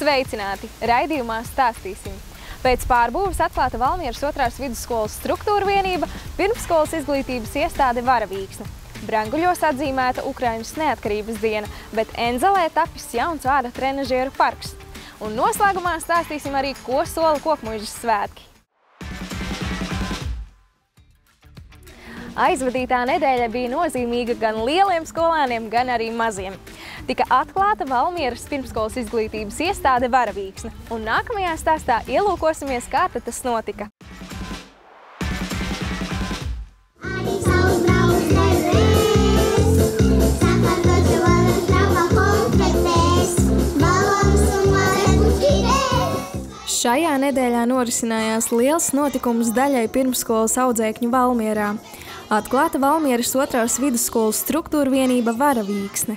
Sveicināti! Raidījumā stāstīsim. Pēc pārbūves atklāta Valmieras 2. vidusskolas struktūra vienība, pirmsskolas izglītības iestāde Varavīksne. Branguļos atzīmēta Ukrainas neatkarības diena, bet Enzelē tapis jauns āda trenažieru parks. Un noslēgumā stāstīsim arī, ko sola Kokmuižas svētki. Aizvadītā nedēļa bija nozīmīga gan lieliem skolāniem, gan arī maziem. Tika atklāta Valmieras pirmsskolas izglītības iestāde Varavīksne, un nākamajā stāstā ielūkosimies, kā tas notika. Šajā nedēļā norisinājās liels notikums daļai pirmsskolas audzēkņu Valmierā. Atklāta Valmieras 2. vidusskolas struktūra vienība Varavīksne.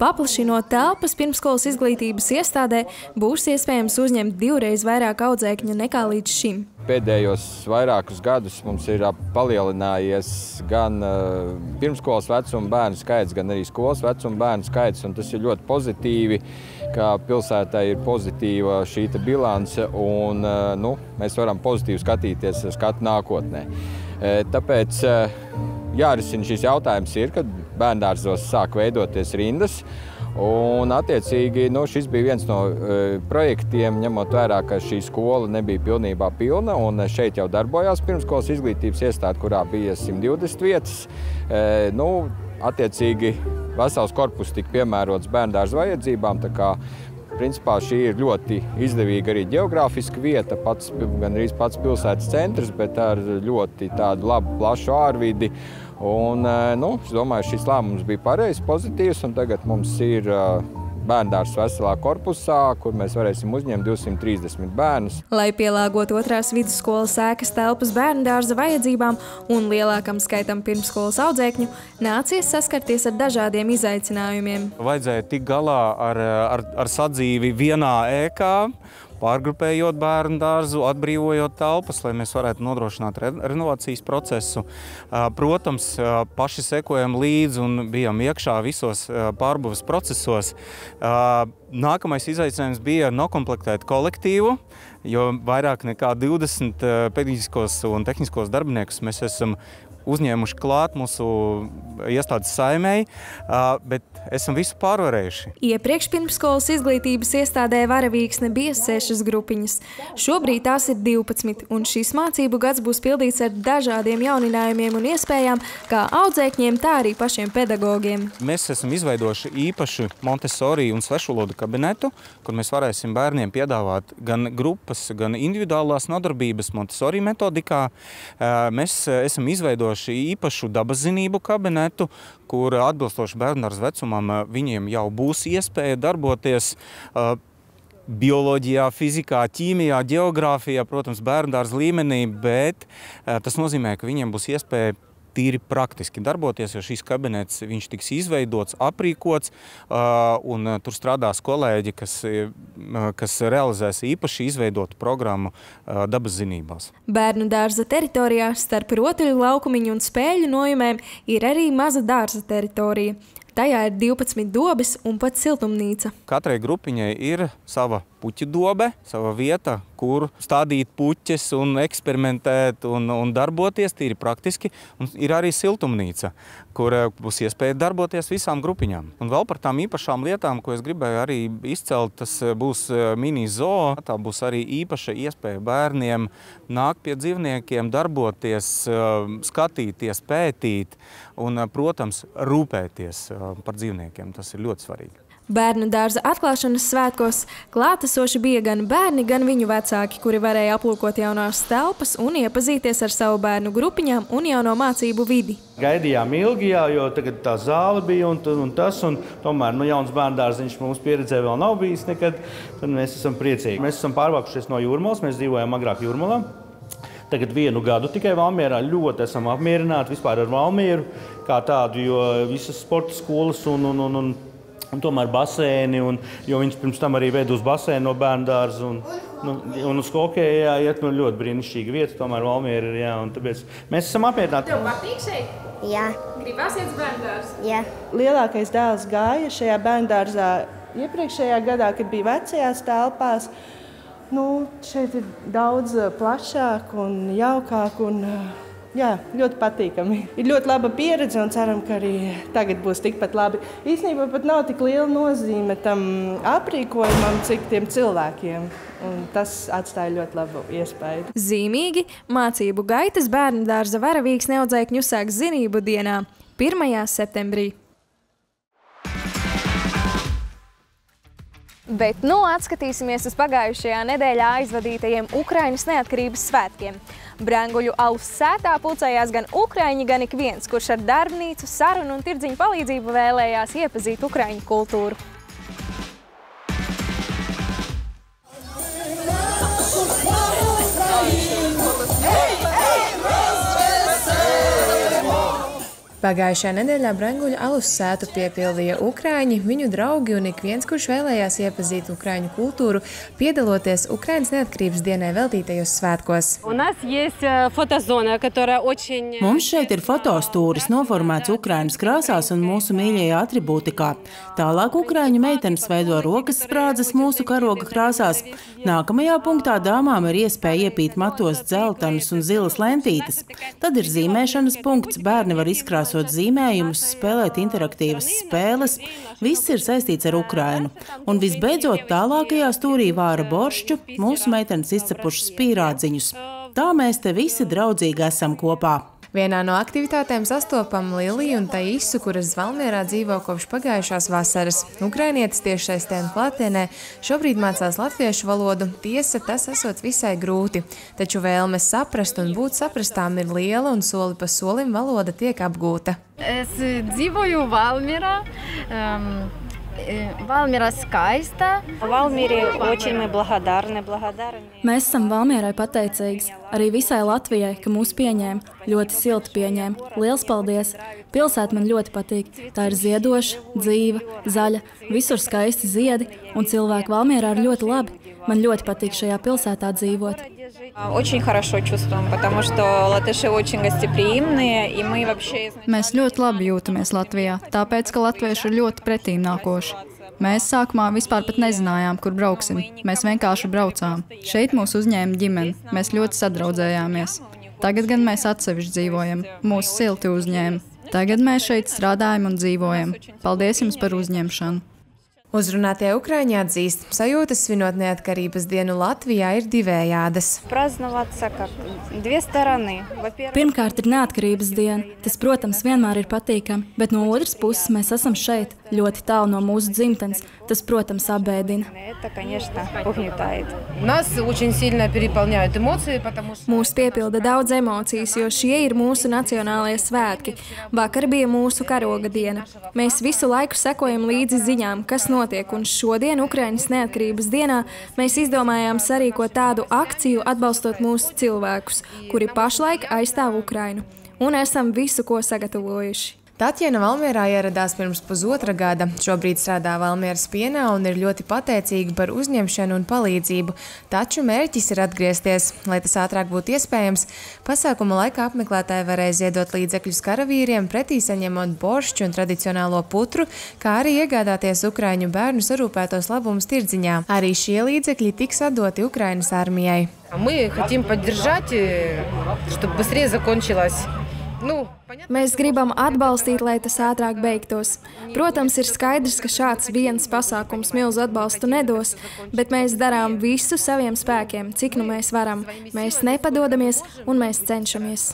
Paplašinot telpas pirmsskolas izglītības iestādē, būs iespējams uzņemt 2 reiz vairāk audzēkņu nekā līdz šim. Pēdējos vairākus gadus mums ir palielinājies gan pirmsskolas vecuma bērnu skaits, gan arī skolas vecuma bērnu skaits, un tas ir ļoti pozitīvi, ka pilsētā ir pozitīva šī bilance, un mēs varam pozitīvi skatīties uz skatu nākotnē. Tāpēc jārisina šis jautājums ir, kad bērndārzos sāk veidoties rindas, un attiecīgi šis bija viens no projektiem, ņemot vērā, ka šī skola nebija pilnībā pilna, un šeit jau darbojās pirmsskolas izglītības iestāde, kurā bija 120 vietas. Attiecīgi vesels korpus tika piemērots bērndārza vajadzībām, tā kā principā šī ir ļoti izdevīga arī ģeogrāfiska vieta, gandrīz pats pilsētas centrs, bet ar ļoti tādu labu, plašu ārvidi. Un, es domāju, šis lēmums bija pareizs, pozitīvs, un tagad mums ir bērndārs veselā korpusā, kur mēs varēsim uzņemt 230 bērnus. Lai pielāgotu 2. vidusskolas ēkas telpas bērndārza vajadzībām un lielākam skaitam pirmsskolas audzēkņu, nācies saskarties ar dažādiem izaicinājumiem. Vajadzēja tikt galā ar sadzīvi vienā ēkā, pārgrupējot bērnu dārzu, atbrīvojot telpas, lai mēs varētu nodrošināt renovācijas procesu. Protams, paši sekojam līdzi un bijām iekšā visos pārbūves procesos. Nākamais izaicinājums bija nokomplektēt kolektīvu, jo vairāk nekā 20 pedagoģiskos un tehniskos darbiniekus mēs esam uzņēmuši klāt mūsu iestādes saimei, bet esam visu pārvarējuši. Iepriekš pirmsskolas izglītības iestādē Varavīksne bija 6 grupiņas. Šobrīd tās ir 12, un šis mācību gads būs pildīts ar dažādiem jauninājumiem un iespējām, kā audzēkņiem, tā arī pašiem pedagogiem. Mēs esam izveidojuši īpašu Montessori un svešvalodu kabinetu, kur mēs varēsim bērniem piedāvāt gan grupas, gan individuālās nodarbības Montessori metodikā. Mēs esam izveidojuši īpašu dabaszinību kabinetu, kur atbilstoši bērndārza vecumam viņiem jau būs iespēja darboties bioloģijā, fizikā, ķīmijā, ģeogrāfijā, protams, bērndārza līmenī, bet tas nozīmē, ka viņiem būs iespēja tīri praktiski darboties, jo šīs kabinets viņš tiks izveidots, aprīkots, un tur strādās kolēģi, kas realizēs īpaši izveidotu programmu dabas zinībās. Bērnu dārza teritorijā starp rotaļu laukumiņu un spēļu nojumēm ir arī maza dārza teritorija. Tajā ir 12 dobes un pat siltumnīca. Katrai grupiņai ir sava puķu dobe, sava vieta, kur stādīt puķes un eksperimentēt un darboties tīri praktiski. Un ir arī siltumnīca, kur būs iespēja darboties visām grupiņām. Un vēl par tām īpašām lietām, ko es gribēju arī izcelt, tas būs mini zoo. Tā būs arī īpaša iespēja bērniem nākt pie dzīvniekiem, darboties, skatīties, pētīt un, protams, rūpēties par dzīvniekiem. Tas ir ļoti svarīgi. Bērnu dārza atklāšanas svētkos klātesoši bija gan bērni, gan viņu vecāki, kuri varēja aplūkot jaunās telpas un iepazīties ar savu bērnu grupiņām un jauno mācību vidi. Gaidījām ilgi, jo tagad tā zāle bija un tas, un tomēr jauns bērnu dārziņš mums pieredzē vēl nav bijis nekad, tad mēs esam priecīgi. Mēs esam pārvākušies no Jūrmalas, mēs dzīvojām agrāk Jūrmalā. Tagad 1 gadu tikai Valmierā, ļoti esam apmierināti vispār ar Valmieru kā tādu, jo visas sporta skolas un tomēr baseini, jo viņš pirms tam arī ved uz baseinu no bērnu dārza un uz hokeju iet, ļoti brīnišķīga vieta, tomēr Valmiera ir, un tāpēc mēs esam apmierināti. Tev patīk šeit? Jā. Gribās iet uz bērnu dārzu? Jā. Lielākais dēls gāja šajā bērnu dārzā iepriekšējā gadā, kad bija vecajās telpās. Šeit ir daudz plašāk un jaukāk un ļoti patīkami. Ir ļoti laba pieredze un ceram, ka arī tagad būs tikpat labi. Īstenībā pat nav tik liela nozīme tam aprīkojumam, cik tiem cilvēkiem. Un tas atstāja ļoti labu iespēju. Zīmīgi mācību gaitas bērnu dārza Varavīksne audzēkņu sāks zinību dienā 1. septembrī. Bet atskatīsimies uz pagājušajā nedēļā aizvadītajiem Ukrainas neatkarības svētkiem. Brenguļu alus sētā pulcējās gan ukraiņi, gan ik viens, kurš ar darbnīcu, sarunu un tirdziņu palīdzību vēlējās iepazīt ukraiņu kultūru. Pagājušajā nedēļā Brenguļu alus sētu piepildīja ukraiņi, viņu draugi un ik viens, kurš vēlējās iepazīt ukraiņu kultūru, piedaloties Ukrainas neatkarības dienai veltītajos svētkos. Mums šeit ir fotostūris noformēts Ukrainas krāsās un mūsu mīļajā atribūtikā. Tālāk ukraiņu meitenes veido rokas sprādzes mūsu karoga krāsās. Nākamajā punktā dāmām ir iespēja iepīt matos dzeltenas un zilas lentītes. Tad ir zīmēšanas punkts, bērni var izkrāsot zīmējumus, spēlēt interaktīvas spēles. Viss ir saistīts ar Ukrainu. Un visbeidzot, tālākajā stūrī vāra boršķu, mūsu meitenes izcepušas pīrādziņus. Tā mēs te visi draudzīgi esam kopā. Vienā no aktivitātēm sastopam Liliju un Taisu, kuras Valmierā dzīvo kopš pagājušās vasaras. Ukrainietis tiešsaistē un klātienē šobrīd mācās latviešu valodu. Tiesa, tas esot visai grūti, taču vēlme saprast un būt saprastām ir liela un soli pa solim valoda tiek apgūta. Es dzīvoju Valmierā. Valmiera skaista. Mēs esam Valmierai pateicīgi, arī visai Latvijai, ka mūs pieņēma, ļoti silti pieņēma. Liels paldies! Pilsēta man ļoti patīk. Tā ir ziedoša, dzīva, zaļa, visur skaisti ziedi, un cilvēki Valmierā ir ļoti labi. Man ļoti patīk šajā pilsētā dzīvot. Mēs ļoti labi jūtamies Latvijā, tāpēc, ka latvieši ir ļoti pretīmnākoši. Mēs sākumā vispār pat nezinājām, kur brauksim. Mēs vienkārši braucām. Šeit mūs uzņēma ģimene. Mēs ļoti sadraudzējāmies. Tagad gan mēs atsevišķi dzīvojam. Mūsu silti uzņēma. Tagad mēs šeit strādājam un dzīvojam. Paldies jums par uzņemšanu! Uzrunātie ukraiņi atzīst, sajūtas svinot neatkarības dienu Latvijā ir divējādas. Pirmkārt ir neatkarības diena. Tas, protams, vienmēr ir patīkami, bet no otras puses mēs esam šeit, ļoti tālu no mūsu dzimtenes. Tas, protams, apbēdina. Mūs piepilda daudz emocijas, jo šie ir mūsu nacionālie svētki. Vakar bija mūsu karoga diena. Mēs visu laiku sekojam līdzi ziņām, kas notiek, un šodien, Ukrainas neatkarības dienā, mēs izdomājām sarīkot tādu akciju atbalstot mūsu cilvēkus, kuri pašlaik aizstāv Ukrainu. Un esam visu, ko sagatavojuši. Tatjana Valmierā ieradās pirms pusotra gada. Šobrīd strādā Valmieras pienā un ir ļoti pateicīga par uzņemšanu un palīdzību. Taču mērķis ir atgriezties. Lai tas ātrāk būtu iespējams, pasākuma laikā apmeklētāji varēja ziedot līdzekļus karavīriem, pretī saņemot boršķu un tradicionālo putru, kā arī iegādāties ukraiņu bērnu sarūpētos labumus tirdziņā. Arī šie līdzekļi tiks atdoti Ukrainas armijai. Mēs gribam atbalstīt, lai tas ātrāk beigtos. Protams, ir skaidrs, ka šāds viens pasākums milzu atbalstu nedos, bet mēs darām visu saviem spēkiem, cik nu mēs varam. Mēs nepadodamies un mēs cenšamies.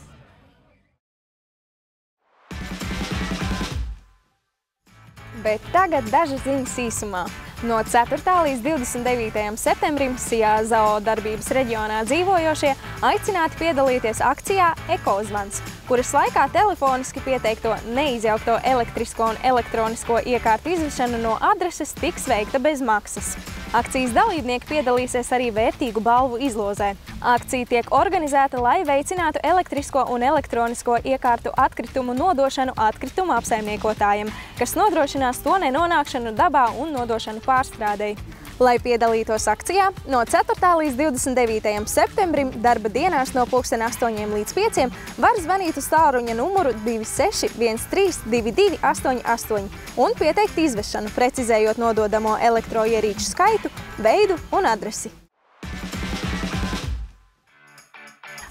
Bet tagad dažas ziņas īsumā. No 4. līdz 29. septembrim SIA-ZAO darbības reģionā dzīvojošie aicināti piedalīties akcijā Ekozvans, kuras laikā telefoniski pieteikto neizjaukto elektrisko un elektronisko iekārtu izvešana no adreses tiks veikta bez maksas. Akcijas dalībnieki piedalīsies arī vērtīgu balvu izlozē. Akcija tiek organizēta, lai veicinātu elektrisko un elektronisko iekārtu atkritumu nodošanu atkritumu apsaimniekotājiem, kas nodrošinās to nenonākšanu dabā un nodošanu pārstrādei. Lai piedalītos akcijā, no 4. līdz 29. septembrim darba dienās no 8 līdz 5 var zvanīt uz tālruņa numuru 26 13 22 88 un pieteikt izvešanu, precizējot nododamo elektroierīču skaitu, veidu un adresi.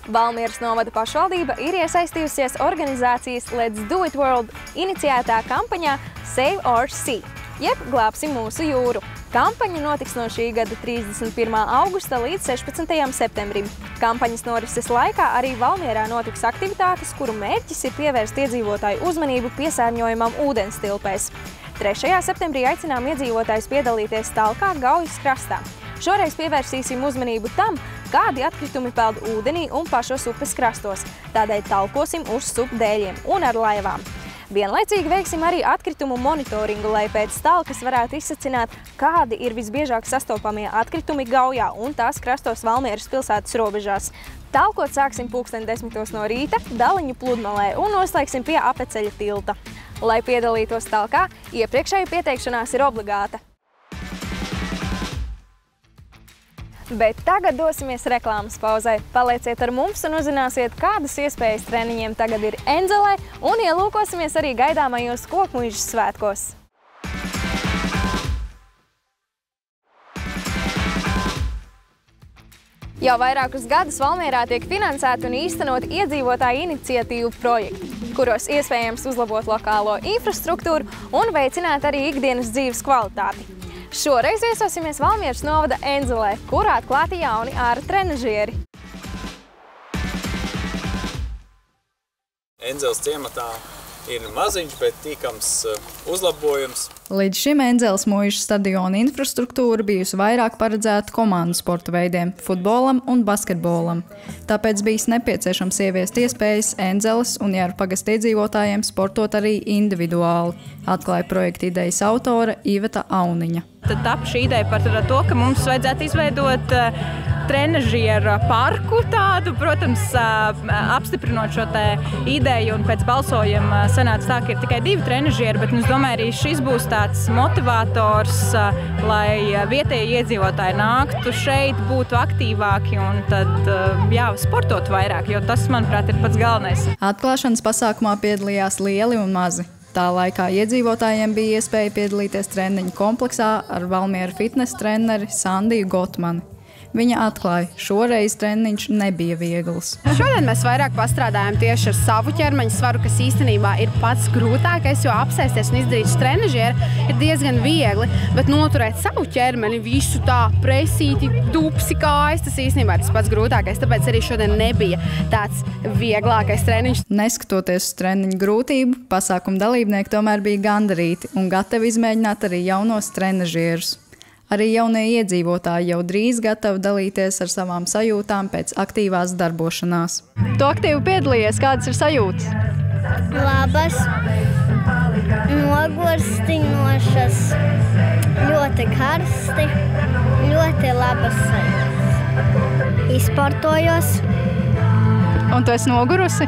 Valmieras novada pašvaldība ir iesaistījusies organizācijas Let's Do It World iniciētā kampaņā Save Our Sea, jeb Glābsim mūsu jūru. Kampaņa notiks no šī gada 31. augusta līdz 16. septembrim. Kampaņas norises laikā arī Valmierā notiks aktivitātes, kuru mērķis ir pievērst iedzīvotāju uzmanību piesārņojumam ūdens tilpēs. 3. septembrī aicinām iedzīvotājus piedalīties talkā Gaujas krastā. Šoreiz pievērsīsim uzmanību tam, kādi atkritumi peld ūdenī un pašos upes krastos. Tādēļ talkosim uz supdēļiem un ar laivām. Vienlaicīgi veiksim arī atkritumu monitoringu, lai pēc talkas varētu izsacināt, kādi ir visbiežāk sastopamie atkritumi Gaujā un tās krastos Valmieras pilsētas robežās. Talkot sāksim 10:00 no rīta Daliņu pludmalē un noslēgsim pie apeceļa tilta. Lai piedalītos talkā, iepriekšēja pieteikšanās ir obligāta. Bet tagad dosimies reklāmas pauzē. Palieciet ar mums un uzzināsiet, kādas iespējas treniņiem tagad ir Enzelē un ielūkosimies arī gaidāmajos Kokmuižas svētkos. Jau vairākus gadus Valmierā tiek finansēti un īstenot iedzīvotāju iniciatīvu projekti, kuros iespējams uzlabot lokālo infrastruktūru un veicināt arī ikdienas dzīves kvalitāti. Šoreiz viesosimies Valmieras novada Enzelē, kur atklāti jauni āra trenažieri. Enzeles ciematā ir maziņš, bet tīkams uzlabojums. Līdz šim Enzeles muižas stadiona infrastruktūra bijusi vairāk paredzēta komandu sporta veidiem – futbolam un basketbolam. Tāpēc bijis nepieciešams ieviest iespējas Enzeles un Jāru pagasta iedzīvotājiem sportot arī individuāli, atklāja projekta idejas autore Iveta Auniņa. Tad tap šī ideja par to, ka mums vajadzētu izveidot trenažieru parku tādu, protams, apstiprinot šo te ideju, un pēc balsojuma sanāca tā, ka ir tikai 2 trenažieri, bet es domāju, arī šis būs tāds motivators, lai vietējie iedzīvotāji nāktu šeit, būtu aktīvāki un tad, jā, sportot vairāk, jo tas, manuprāt, ir pats galvenais. Atklāšanas pasākumā piedalījās lieli un mazi. Tā laikā iedzīvotājiem bija iespēja piedalīties treniņu kompleksā ar Valmieru fitnes treneri Sandiju Gotmani. Viņa atklāja, šoreiz treniņš nebija viegls. Šodien mēs vairāk pastrādājam tieši ar savu ķermeņa svaru, kas īstenībā ir pats grūtākais, jo apsēsties un izdarīt trenažieru ir diezgan viegli, bet noturēt savu ķermeni, visu tā presīti, dupsi kājas, tas īstenībā ir tas pats grūtākais, tāpēc arī šodien nebija tāds vieglākais treniņš. Neskatoties uz treniņu grūtību, pasākuma dalībnieki tomēr bija gandarīti un gatavi izmēģināt arī jaunos trenažierus. Arī jaunie iedzīvotāji jau drīz gatavi dalīties ar savām sajūtām pēc aktīvās darbošanās. Tu aktīvi piedalījies, kādas ir sajūtas? Labas, nogurstinošas, ļoti karsti, ļoti labas sajūtas. Izsportojos. Un tu esi nogurusi?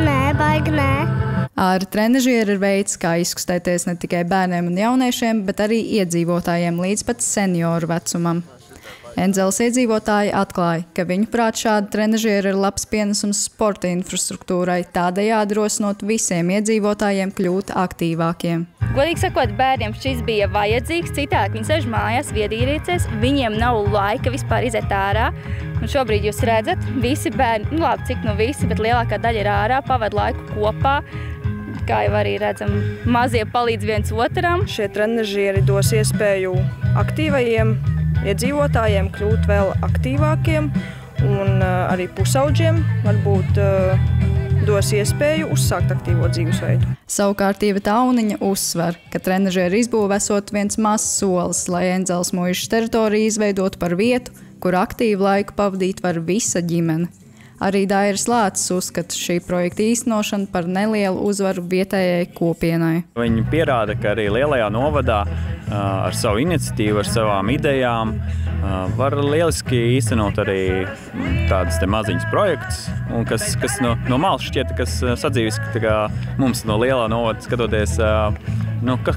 Nē, baigi nē. Āra trenažieri ir veids, kā izkustēties ne tikai bērniem un jauniešiem, bet arī iedzīvotājiem līdz pat senioru vecumam. Enzeles iedzīvotāji atklāja, ka viņuprāt šāda trenažieri ir labs pienesums sporta infrastruktūrai, tādējādi rosinot visiem iedzīvotājiem kļūt aktīvākiem. Godīgi sakot, bērniem šis bija vajadzīgs, citādi viņi sēž mājās, viedīrīcies, viņiem nav laika vispār iziet ārā. Un šobrīd jūs redzat, visi bērni, labi, cik nu visi, bet lielākā daļa ir ārā, pavad laiku kopā. Kā jau arī redzam, mazie palīdz viens otram. Šie trenažieri dos iespēju aktīvajiem iedzīvotājiem kļūt vēl aktīvākiem un arī pusauģiem varbūt dos iespēju uzsākt aktīvo dzīvesveidu. Savukārt Iveta Auniņa uzsver, ka trenažieru izbūve esot viens mazs solis, lai Enzeles muižas teritoriju izveidotu par vietu, kur aktīvu laiku pavadīt var visa ģimene. Arī Dairis Lācis uzskata šī projekta īstenošanu par nelielu uzvaru vietējai kopienai. Viņi pierāda, ka arī lielajā novadā ar savu iniciatīvu, ar savām idejām var lieliski īstenot arī tādas maziņas projekts, un kas no malas šķiet, kas sadzīves mums no lielā novada skatoties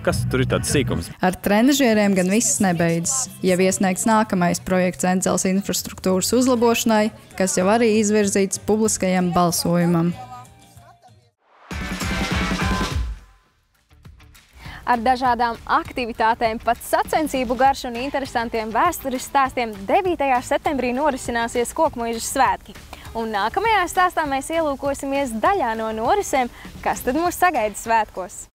kas tur ir tāds sīkums? Ar trenažieriem gan viss nebeidzas. Jau iesniegts nākamais projekts Endzels infrastruktūras uzlabošanai, kas jau arī izvirzīts publiskajam balsojumam. Ar dažādām aktivitātēm, pat sacensību garšu un interesantiem vēstures stāstiem 9. septembrī norisināsies Kokmuižas svētki. Un nākamajā stāstā mēs ielūkosimies daļā no norisēm, kas tad mūs sagaida svētkos.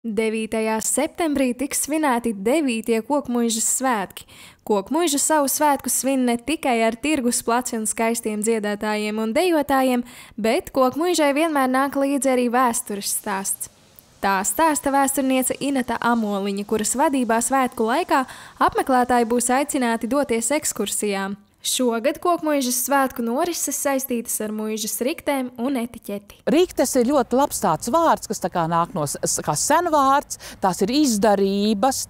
9. septembrī tiks svinēti 9. Kokmuižas svētki. Kokmuiža savu svētku svin ne tikai ar tirgus placi un skaistiem dziedātājiem un dejotājiem, bet Kokmuižai vienmēr nāk līdzi arī vēstures stāsts. Tā stāsta vēsturniece Ineta Amoliņa, kuras vadībā svētku laikā apmeklētāji būs aicināti doties ekskursijām. Šogad Kokmuižas svētku norises saistītas ar muižas riktēm un etiķeti. Riktes ir ļoti labs tāds vārds, kas tā kā nāk no kā senvārds, tās ir izdarības,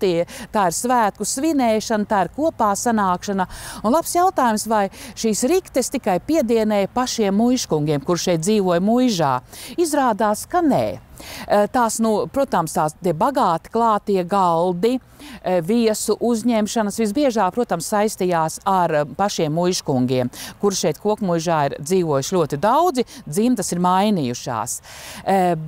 tā ir svētku svinēšana, tā ir kopā sanākšana. Un labs jautājums, vai šīs riktes tikai piedienēja pašiem muižkungiem, kur šeit dzīvoja muižā. Izrādās, ka nē. Tās, protams, tie bagāti klātie galdi, viesu uzņemšanas visbiežāk, protams, saistījās ar pašiem muižkungiem, kur šeit Kokmuižā ir dzīvojuši ļoti daudzi, dzimtas ir mainījušās.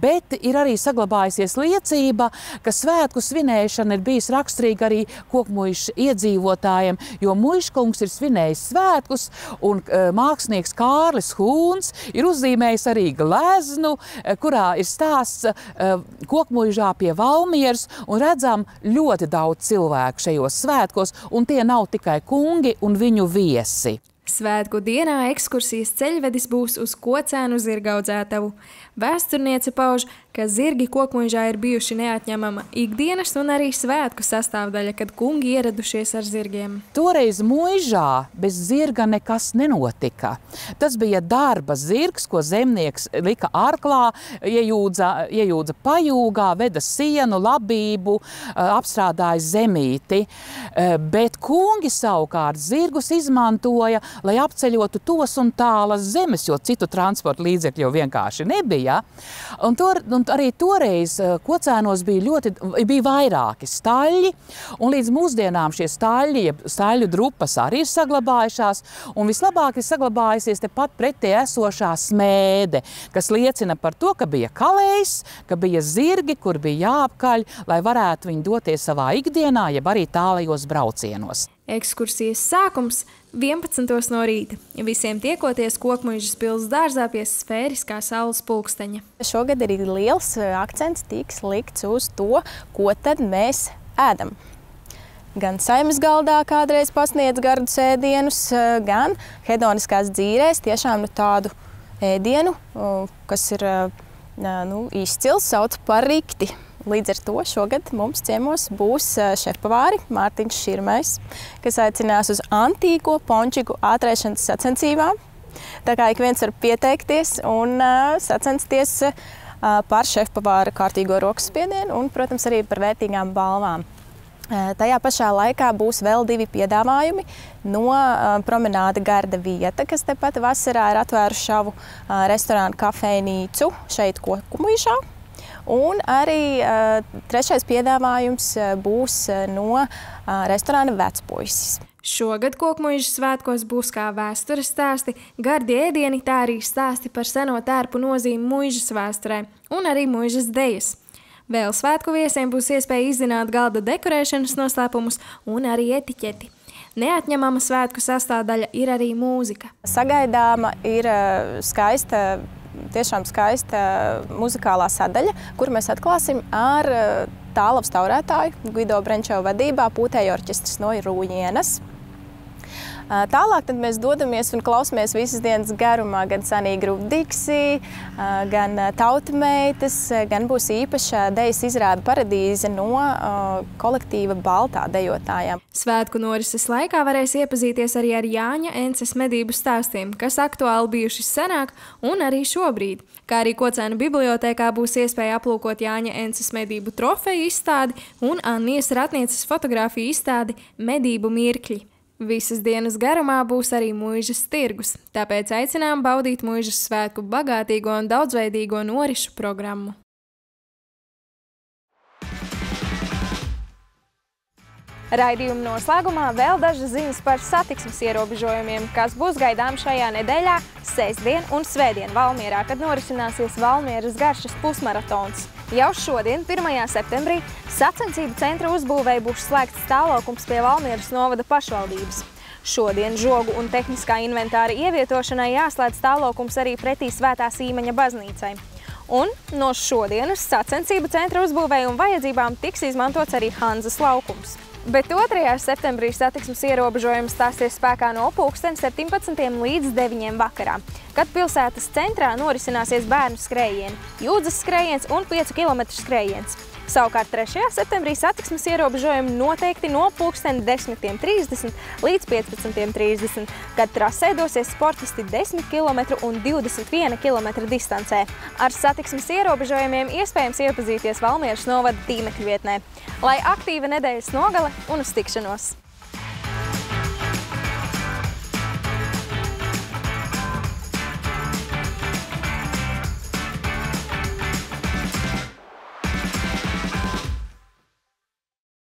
Bet ir arī saglabājusies liecība, ka svētku svinēšana ir bijis raksturīga arī Kokmuižas iedzīvotājiem, jo muižkungs ir svinējis svētkus, un mākslinieks Kārlis Hūns ir uzzīmējis arī gleznu, kurā ir stāsts Kokmuižā pie Valmieras, un redzam ļoti daudz cilvēku šajos svētkos, un tie nav tikai kungi un viņu viesi. Svētku dienā ekskursijas ceļvedis būs uz Kocēnu zirgaudzētavu. Vēsturniece pauž, ka zirgi Kokmuižā ir bijuši neatņemama ikdienas un arī svētku sastāvdaļa, kad kungi ieradušies ar zirgiem. Toreiz muižā bez zirga nekas nenotika. Tas bija darba zirgs, ko zemnieks lika arklā, iejūdza pajūgā, veda sienu, labību, apstrādāja zemīti. Bet kungi savukārt zirgus izmantoja, lai apceļotu tos un tālas zemes, jo citu transporta līdzekļu jau vienkārši nebija. Un arī toreiz Kocēnos bija vairāki staļļi, un līdz mūsdienām šie staļļu drupas arī ir saglabājušās, un vislabāk ir saglabājusies tepat pretī esošā smēde, kas liecina par to, ka bija kalējs, ka bija zirgi, kur bija jāapkaļ, lai varētu viņi doties savā ikdienā, jeb arī tālajos braucienos. Ekskursijas sākums 11. no rīta. Visiem tiekoties Kokmuižas pils dārzā pie sfēriskā saules pulksteņa. Šogad arī liels akcents tiks likts uz to, ko tad mēs ēdam. Gan saimnes galdā kādreiz pasniedz gardus ēdienus, gan hedoniskās dzīrēs tiešām tādu ēdienu, kas ir izcils, sauc par rikti. Līdz ar to šogad mums ciemos būs šefpavāri Mārtiņš Širmais, kas aicinās uz antīko pončiku ātrēšanas sacensībām. Tā kā ik viens var pieteikties un sacensties par šefpavāra kārtīgo rokas spiedienu un, protams, arī par vērtīgām balvām. Tajā pašā laikā būs vēl 2 piedāvājumi no promenāda Garda vieta, kas tepat vasarā ir atvēruši savu restorānu kafejnīcu šeit Kokmuižā. Un arī 3. piedāvājums būs no restorāna Vecpuisis. Šogad Kokmuižas svētkos būs kā vēstures stāsti, gardi ēdieni, tā arī stāsti par seno tērpu nozīmi muižas vēsturē un arī muižas dejas. Vēl svētku viesiem būs iespēja izzināt galda dekorēšanas noslēpumus un arī etiķeti. Neatņemama svētku sastāvdaļa ir arī mūzika. Sagaidāma ir tiešām skaista muzikālā sadaļa, kur mēs atklāsim ar tālavas taurētāju Guido Brenčo vadībā pūtēju orķestris no Rūjienas. Tālāk tad mēs dodamies un klausamies visas dienas garumā gan Sunny Group Dixie, gan Tautameitas, gan būs īpaša dejas izrāde Paradīze no kolektīva Baltā dejotājām. Svētku norises laikā varēs iepazīties arī ar Jāņa Ences medību stāstiem, kas aktuāli bijuši senāk un arī šobrīd. Kā arī Kocēnu bibliotēkā būs iespēja aplūkot Jāņa Ences medību trofeju izstādi un Annijas Ratnieces fotogrāfiju izstādi Medību mirkļi. Visas dienas garumā būs arī muižas tirgus, tāpēc aicinām baudīt muižas svētku bagātīgo un daudzveidīgo norišu programmu. Raidījuma noslēgumā vēl dažas ziņas par satiksmes ierobežojumiem, kas būs gaidām šajā nedēļā sestdien un svētdien Valmierā, kad norisināsies Valmieras garšas pusmaratons. Jau šodien, 1. septembrī, sacensību centra uzbūvēja būs slēgts stāvlaukums pie Valmieras novada pašvaldības. Šodien žogu un tehniskā inventāra ievietošanai jāslēdz stāvlaukums arī pretī Svētā Sīmeņa baznīcai. Un no šodienas sacensību centra uzbūvēja un vajadzībām tiks izmantots arī Hanzas laukums. Bet 2. septembrī satiksmes ierobežojums stāsies spēkā no pulksten 17 līdz 9 vakarā, kad pilsētas centrā norisināsies bērnu skrējieni, jūdzes skrējiens un 5 km skrējiens. Savukārt 3. septembrī satiksmes ierobežojumi noteikti no pulksten 10:30 līdz 15:30, kad trasē dosies sportisti 10 km un 21 km distancē. Ar satiksmes ierobežojumiem iespējams iepazīties Valmieras novada tīmekļa vietnē. Lai aktīva nedēļas nogale un uz tikšanos!